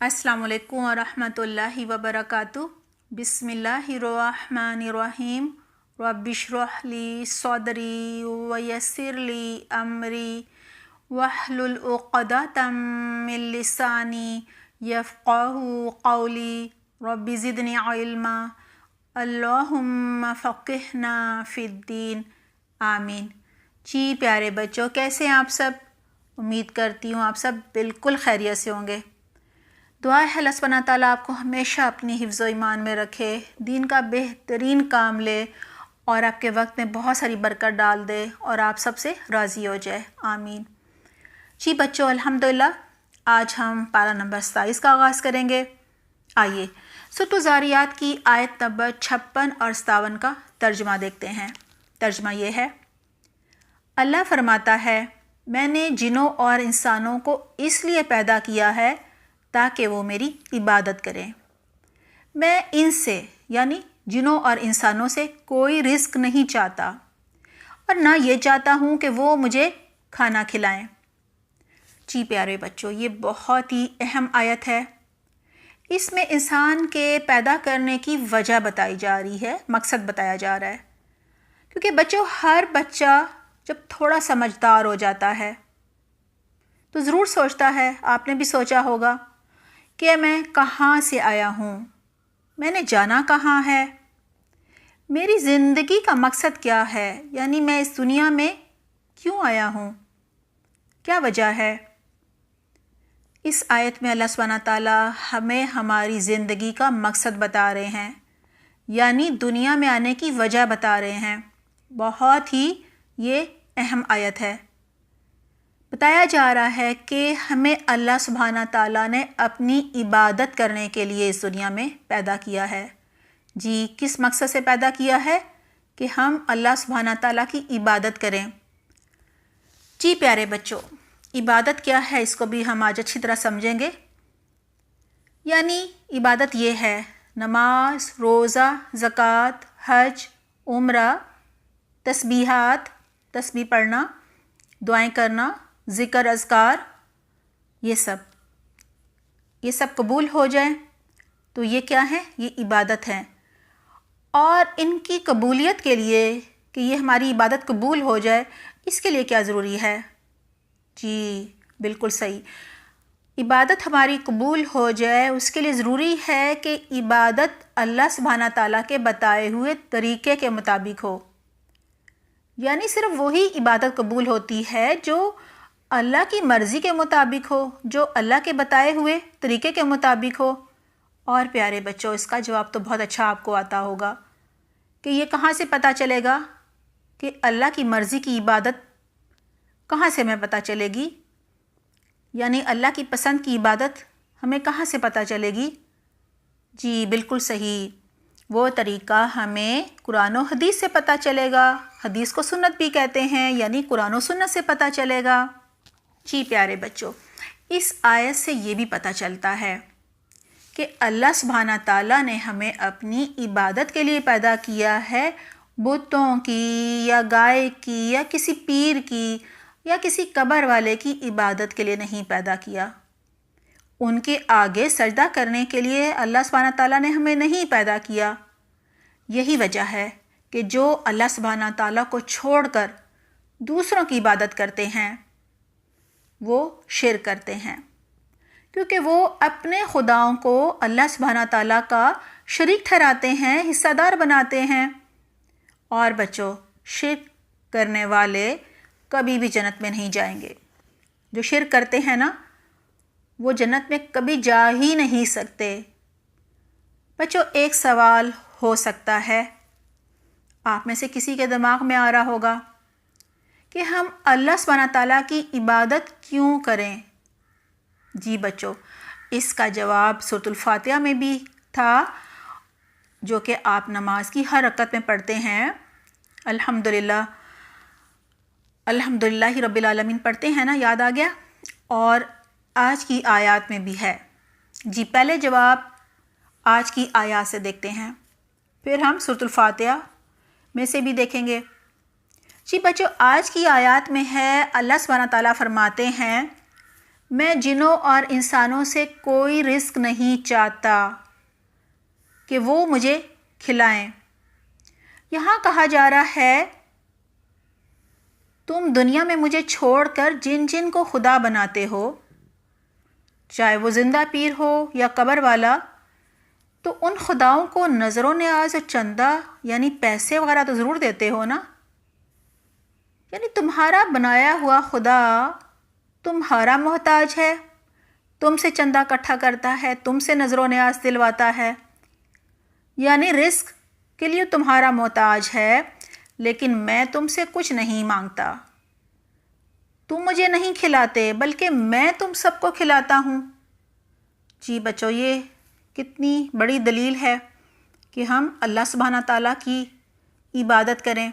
السلام علیکم ورحمۃ اللہ وبرکاتہ۔ بسم اللہ الرحمن الرحیم۔ رب اشرح لی صدری ویسر لی امری واحلل عقدۃ من لسانی یفقہوا قولی رب زدنی علما اللہم فقہنا فی الدین آمین۔ جی پیارے بچوں، کیسے ہیں آپ سب؟ امید کرتی ہوں آپ سب بالکل خیریت سے ہوں گے۔ دعا ہے اللہ سبحانہ تعالیٰ آپ کو ہمیشہ اپنی حفظ و ایمان میں رکھے، دین کا بہترین کام لے اور آپ کے وقت میں بہت ساری برکت ڈال دے اور آپ سب سے راضی ہو جائے، آمین۔ جی بچوں، الحمدللہ آج ہم پارہ نمبر 27 کا آغاز کریں گے۔ آئیے سورۃ الذاریات کی آیت نمبر 56 اور 57 کا ترجمہ دیکھتے ہیں۔ ترجمہ یہ ہے، اللہ فرماتا ہے، میں نے جنوں اور انسانوں کو اس لیے پیدا کیا ہے تاکہ وہ میری عبادت کریں۔ میں ان سے یعنی جنوں اور انسانوں سے کوئی رزق نہیں چاہتا اور نہ یہ چاہتا ہوں کہ وہ مجھے کھانا کھلائیں۔ جی پیارے بچوں، یہ بہت ہی اہم آیت ہے۔ اس میں انسان کے پیدا کرنے کی وجہ بتائی جا رہی ہے، مقصد بتایا جا رہا ہے، کیونکہ بچوں ہر بچہ جب تھوڑا سمجھدار ہو جاتا ہے تو ضرور سوچتا ہے، آپ نے بھی سوچا ہوگا کہ میں کہاں سے آیا ہوں، میں نے جانا کہاں ہے، میری زندگی کا مقصد کیا ہے، یعنی میں اس دنیا میں کیوں آیا ہوں، کیا وجہ ہے۔ اس آیت میں اللہ سبحانہ تعالیٰ ہمیں ہماری زندگی کا مقصد بتا رہے ہیں، یعنی دنیا میں آنے کی وجہ بتا رہے ہیں۔ بہت ہی یہ اہم آیت ہے۔ بتایا جا رہا ہے کہ ہمیں اللہ سبحانہ تعالیٰ نے اپنی عبادت کرنے کے لیے اس دنیا میں پیدا کیا ہے۔ جی، کس مقصد سے پیدا کیا ہے؟ کہ ہم اللہ سبحانہ تعالیٰ کی عبادت کریں۔ جی پیارے بچوں، عبادت کیا ہے اس کو بھی ہم آج اچھی طرح سمجھیں گے۔ یعنی عبادت یہ ہے، نماز، روزہ، زکوٰۃ، حج، عمرہ، تسبیحات، تسبیح پڑھنا، دعائیں کرنا، ذکر اذکار، یہ سب قبول ہو جائیں تو یہ کیا ہے؟ یہ عبادت ہے۔ اور ان کی قبولیت کے لیے کہ یہ ہماری عبادت قبول ہو جائے، اس کے لیے کیا ضروری ہے؟ جی بالکل صحیح، عبادت ہماری قبول ہو جائے اس کے لیے ضروری ہے کہ عبادت اللہ سبحانہ تعالیٰ کے بتائے ہوئے طریقے کے مطابق ہو۔ یعنی صرف وہی عبادت قبول ہوتی ہے جو اللہ کی مرضی کے مطابق ہو، جو اللہ کے بتائے ہوئے طریقے کے مطابق ہو۔ اور پیارے بچوں، اس کا جواب تو بہت اچھا آپ کو آتا ہوگا کہ یہ کہاں سے پتہ چلے گا کہ اللہ کی مرضی کی عبادت کہاں سے ہمیں پتہ چلے گی؟ یعنی اللہ کی پسند کی عبادت ہمیں کہاں سے پتہ چلے گی؟ جی بالکل صحیح، وہ طریقہ ہمیں قرآن و حدیث سے پتہ چلے گا۔ حدیث کو سنت بھی کہتے ہیں، یعنی قرآن و سنت سے پتہ چلے گا۔ جی پیارے بچوں، اس آیت سے یہ بھی پتہ چلتا ہے کہ اللہ سبحانہ تعالیٰ نے ہمیں اپنی عبادت کے لیے پیدا کیا ہے، بتوں کی یا گائے کی یا کسی پیر کی یا کسی قبر والے کی عبادت کے لیے نہیں پیدا کیا۔ ان کے آگے سجدہ کرنے کے لیے اللہ سبحانہ تعالیٰ نے ہمیں نہیں پیدا کیا۔ یہی وجہ ہے کہ جو اللہ سبحانہ تعالیٰ کو چھوڑ کر دوسروں کی عبادت کرتے ہیں وہ شرک کرتے ہیں، کیونکہ وہ اپنے خداؤں کو اللہ سبحانہ تعالیٰ کا شریک ٹھہراتے ہیں، حصہ دار بناتے ہیں۔ اور بچوں، شرک کرنے والے کبھی بھی جنت میں نہیں جائیں گے۔ جو شرک کرتے ہیں نا، وہ جنت میں کبھی جا ہی نہیں سکتے۔ بچوں، ایک سوال ہو سکتا ہے، آپ میں سے کسی کے دماغ میں آ رہا ہوگا کہ ہم اللہ سبحانہ تعالیٰ کی عبادت کیوں کریں؟ جی بچوں، اس کا جواب سورۃ الفاتحہ میں بھی تھا، جو کہ آپ نماز کی ہر رکعت میں پڑھتے ہیں۔ الحمدللہ رب العالمین پڑھتے ہیں نا، یاد آ گیا؟ اور آج کی آیات میں بھی ہے۔ جی پہلے جواب آج کی آیات سے دیکھتے ہیں، پھر ہم سورۃ الفاتحہ میں سے بھی دیکھیں گے۔ جی بچوں، آج کی آیات میں ہے، اللہ سبحانہ تعالیٰ فرماتے ہیں، میں جنوں اور انسانوں سے کوئی رزق نہیں چاہتا کہ وہ مجھے کھلائیں۔ یہاں کہا جا رہا ہے تم دنیا میں مجھے چھوڑ کر جن جن کو خدا بناتے ہو، چاہے وہ زندہ پیر ہو یا قبر والا، تو ان خداؤں کو نظر و نیاز اور چندہ یعنی پیسے وغیرہ تو ضرور دیتے ہو نا۔ یعنی تمہارا بنایا ہوا خدا تمہارا محتاج ہے، تم سے چندہ اکٹھا کرتا ہے، تم سے نظر و نیاز دلواتا ہے، یعنی رزق کے لیے تمہارا محتاج ہے، لیکن میں تم سے کچھ نہیں مانگتا۔ تم مجھے نہیں کھلاتے بلکہ میں تم سب کو کھلاتا ہوں۔ جی بچوں، یہ کتنی بڑی دلیل ہے کہ ہم اللہ سبحانہ تعالیٰ کی عبادت کریں۔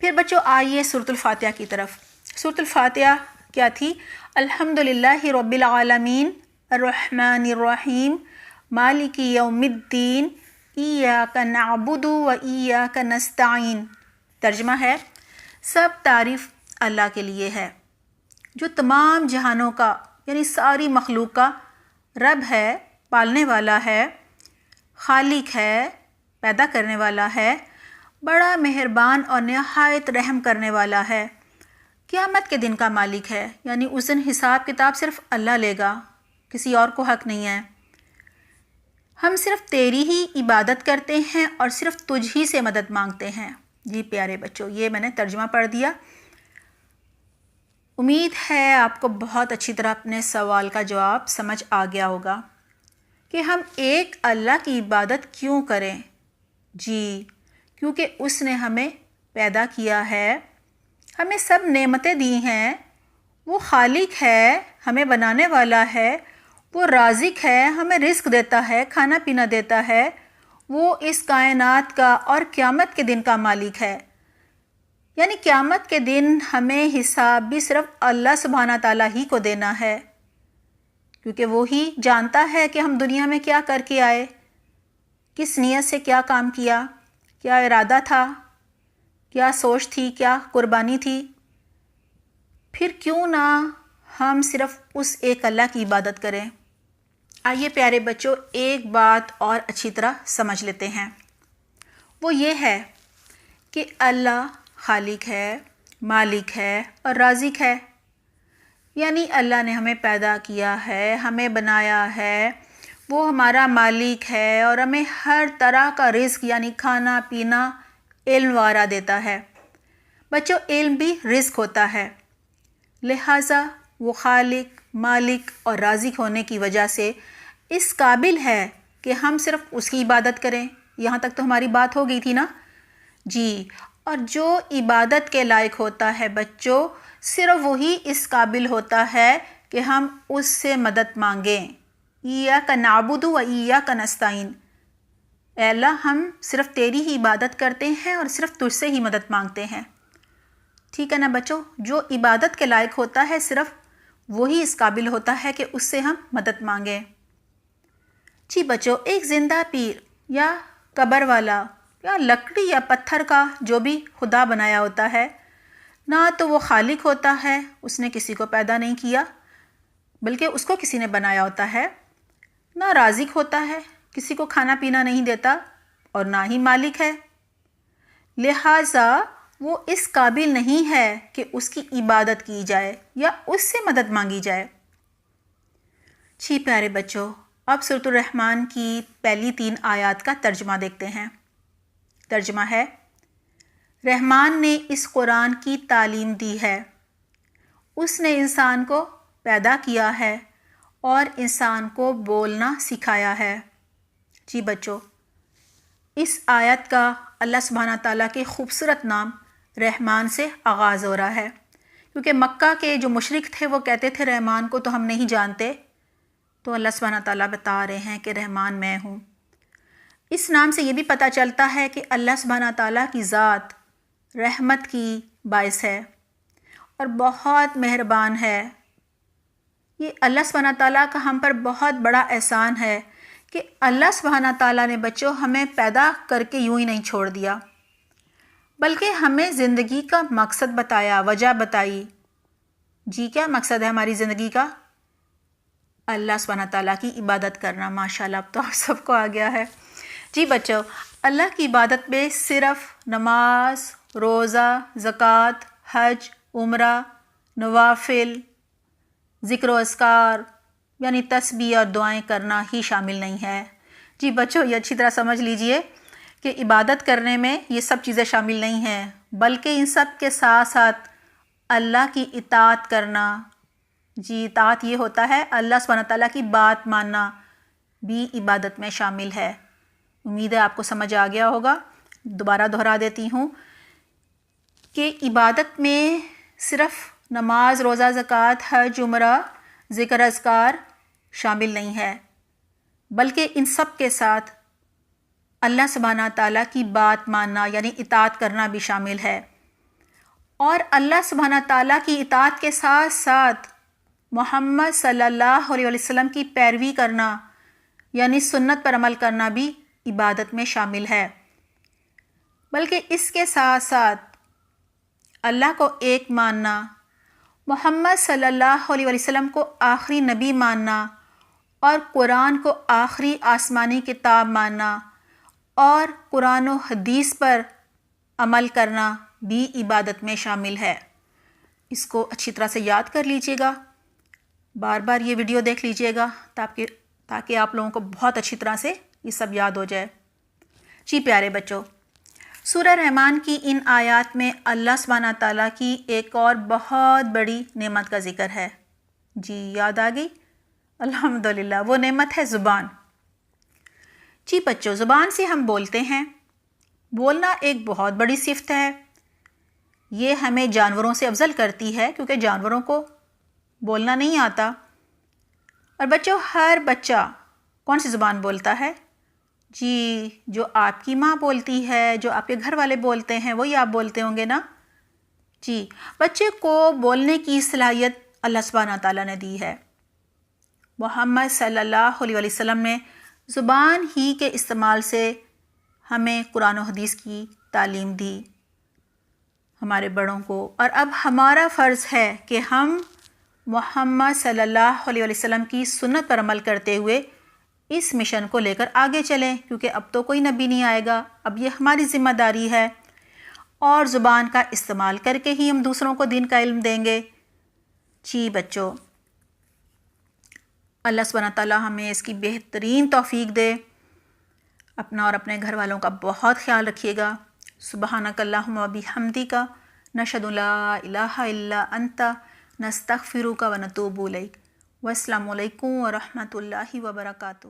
پھر بچوں آئیے سورۃ الفاتحہ کی طرف۔ سورۃ الفاتحہ کیا تھی؟ الحمدللہ رب العالمین الرحمن الرحیم مالک یوم الدین ایاک نعبد و ایاک نستعین۔ ترجمہ ہے، سب تعریف اللہ کے لیے ہے جو تمام جہانوں کا یعنی ساری مخلوق کا رب ہے، پالنے والا ہے، خالق ہے، پیدا کرنے والا ہے، بڑا مہربان اور نہایت رحم کرنے والا ہے، قیامت کے دن کا مالک ہے، یعنی اس دن حساب کتاب صرف اللہ لے گا، کسی اور کو حق نہیں ہے۔ ہم صرف تیری ہی عبادت کرتے ہیں اور صرف تجھ ہی سے مدد مانگتے ہیں۔ جی پیارے بچوں، یہ میں نے ترجمہ پڑھ دیا۔ امید ہے آپ کو بہت اچھی طرح اپنے سوال کا جواب سمجھ آ گیا ہوگا کہ ہم ایک اللہ کی عبادت کیوں کریں۔ جی کیونکہ اس نے ہمیں پیدا کیا ہے، ہمیں سب نعمتیں دی ہیں، وہ خالق ہے، ہمیں بنانے والا ہے، وہ رازق ہے، ہمیں رزق دیتا ہے، کھانا پینا دیتا ہے، وہ اس کائنات کا اور قیامت کے دن کا مالک ہے۔ یعنی قیامت کے دن ہمیں حساب بھی صرف اللہ سبحانہ تعالیٰ ہی کو دینا ہے، کیونکہ وہی جانتا ہے کہ ہم دنیا میں کیا کر کے آئے، کس نیت سے کیا کام کیا، کیا ارادہ تھا، کیا سوچ تھی، کیا قربانی تھی۔ پھر کیوں نہ ہم صرف اس ایک اللہ کی عبادت کریں۔ آئیے پیارے بچوں ایک بات اور اچھی طرح سمجھ لیتے ہیں، وہ یہ ہے کہ اللہ خالق ہے، مالک ہے اور رازق ہے۔ یعنی اللہ نے ہمیں پیدا کیا ہے، ہمیں بنایا ہے، وہ ہمارا مالک ہے اور ہمیں ہر طرح کا رزق یعنی کھانا پینا، علم وغیرہ دیتا ہے۔ بچوں علم بھی رزق ہوتا ہے، لہٰذا وہ خالق، مالک اور رازق ہونے کی وجہ سے اس قابل ہے کہ ہم صرف اس کی عبادت کریں۔ یہاں تک تو ہماری بات ہو گئی تھی نا؟ جی، اور جو عبادت کے لائق ہوتا ہے بچوں، صرف وہی اس قابل ہوتا ہے کہ ہم اس سے مدد مانگیں۔ ایاک نعبد و ایاک نستعین، اے اللہ ہم صرف تیری ہی عبادت کرتے ہیں اور صرف تجھ سے ہی مدد مانگتے ہیں۔ ٹھیک ہے نا بچوں؟ جو عبادت کے لائق ہوتا ہے صرف وہی اس قابل ہوتا ہے کہ اس سے ہم مدد مانگیں۔ جی بچوں، ایک زندہ پیر یا قبر والا یا لکڑی یا پتھر کا جو بھی خدا بنایا ہوتا ہے، نہ تو وہ خالق ہوتا ہے، اس نے کسی کو پیدا نہیں کیا بلکہ اس کو کسی نے بنایا ہوتا ہے، نہ رازق ہوتا ہے، کسی کو کھانا پینا نہیں دیتا، اور نہ ہی مالک ہے، لہٰذا وہ اس قابل نہیں ہے کہ اس کی عبادت کی جائے یا اس سے مدد مانگی جائے۔ جی پیارے بچوں، اب سورۃ الرحمن کی پہلی 3 آیات کا ترجمہ دیکھتے ہیں۔ ترجمہ ہے، رحمان نے اس قرآن کی تعلیم دی ہے، اس نے انسان کو پیدا کیا ہے اور انسان کو بولنا سکھایا ہے۔ جی بچوں، اس آیت کا اللہ سبحانہ تعالیٰ کے خوبصورت نام رحمان سے آغاز ہو رہا ہے، کیونکہ مکہ کے جو مشرک تھے وہ کہتے تھے رحمان کو تو ہم نہیں جانتے، تو اللہ سبحانہ تعالیٰ بتا رہے ہیں کہ رحمان میں ہوں۔ اس نام سے یہ بھی پتہ چلتا ہے کہ اللہ سبحانہ تعالیٰ کی ذات رحمت کی باعث ہے اور بہت مہربان ہے۔ یہ اللہ سبحانہ تعالیٰ کا ہم پر بہت بڑا احسان ہے کہ اللہ سبحانہ تعالیٰ نے بچوں ہمیں پیدا کر کے یوں ہی نہیں چھوڑ دیا، بلکہ ہمیں زندگی کا مقصد بتایا، وجہ بتائی، جی کیا مقصد ہے ہماری زندگی کا؟ اللہ سبحانہ تعالیٰ کی عبادت کرنا. ماشاءاللہ اب تو آپ سب کو آ گیا ہے. جی بچوں، اللہ کی عبادت میں صرف نماز، روزہ، زکوٰۃ، حج، عمرہ، نوافل، ذکر و اذکار یعنی تسبیح اور دعائیں کرنا ہی شامل نہیں ہے. جی بچوں، یہ اچھی طرح سمجھ لیجئے کہ عبادت کرنے میں یہ سب چیزیں شامل نہیں ہیں، بلکہ ان سب کے ساتھ ساتھ اللہ کی اطاعت کرنا. جی اطاعت یہ ہوتا ہے اللہ سبحانہ تعالیٰ کی بات ماننا بھی عبادت میں شامل ہے. امید ہے آپ کو سمجھ آ گیا ہوگا. دوبارہ دہرا دیتی ہوں کہ عبادت میں صرف نماز، روزہ، زکوٰۃ، حج، عمرہ، ذکر اذکار شامل نہیں ہے، بلکہ ان سب کے ساتھ اللہ سبحانہ تعالیٰ کی بات ماننا یعنی اطاعت کرنا بھی شامل ہے. اور اللہ سبحانہ تعالیٰ کی اطاعت کے ساتھ ساتھ محمد صلی اللہ علیہ وسلم کی پیروی کرنا یعنی سنت پر عمل کرنا بھی عبادت میں شامل ہے. بلکہ اس کے ساتھ ساتھ اللہ کو ایک ماننا، محمد صلی اللہ علیہ وسلم کو آخری نبی ماننا اور قرآن کو آخری آسمانی کتاب ماننا اور قرآن و حدیث پر عمل کرنا بھی عبادت میں شامل ہے. اس کو اچھی طرح سے یاد کر لیجئے گا، بار بار یہ ویڈیو دیکھ لیجئے گا تاکہ آپ لوگوں کو بہت اچھی طرح سے یہ سب یاد ہو جائے. جی پیارے بچوں، سورہ رحمان کی ان آیات میں اللہ سبحانہ تعالیٰ کی ایک اور بہت بڑی نعمت کا ذکر ہے. جی یاد آ گئی؟ الحمدللہ، وہ نعمت ہے زبان. جی بچوں، زبان سے ہم بولتے ہیں. بولنا ایک بہت بڑی صفت ہے. یہ ہمیں جانوروں سے افضل کرتی ہے کیونکہ جانوروں کو بولنا نہیں آتا. اور بچوں، ہر بچہ کون سی زبان بولتا ہے؟ جی جو آپ کی ماں بولتی ہے، جو آپ کے گھر والے بولتے ہیں وہی آپ بولتے ہوں گے نا. جی بچے کو بولنے کی صلاحیت اللہ سبحانہ تعالیٰ نے دی ہے. محمد صلی اللہ علیہ وسلم نے زبان ہی کے استعمال سے ہمیں قرآن و حدیث کی تعلیم دی ہمارے بڑوں کو. اور اب ہمارا فرض ہے کہ ہم محمد صلی اللہ علیہ وسلم کی سنت پر عمل کرتے ہوئے اس مشن کو لے کر آگے چلیں، کیونکہ اب تو کوئی نبی نہیں آئے گا. اب یہ ہماری ذمہ داری ہے اور زبان کا استعمال کر کے ہی ہم دوسروں کو دین کا علم دیں گے. جی بچوں، اللہ سبحانہ تعالیٰ ہمیں اس کی بہترین توفیق دے. اپنا اور اپنے گھر والوں کا بہت خیال رکھیے گا. سبحانک اللہم و بحمدک، نشہد ان لا الہ الا انت، نستغفرک و نتوب الیک. والسلام علیکم ورحمۃ اللہ وبرکاتہ.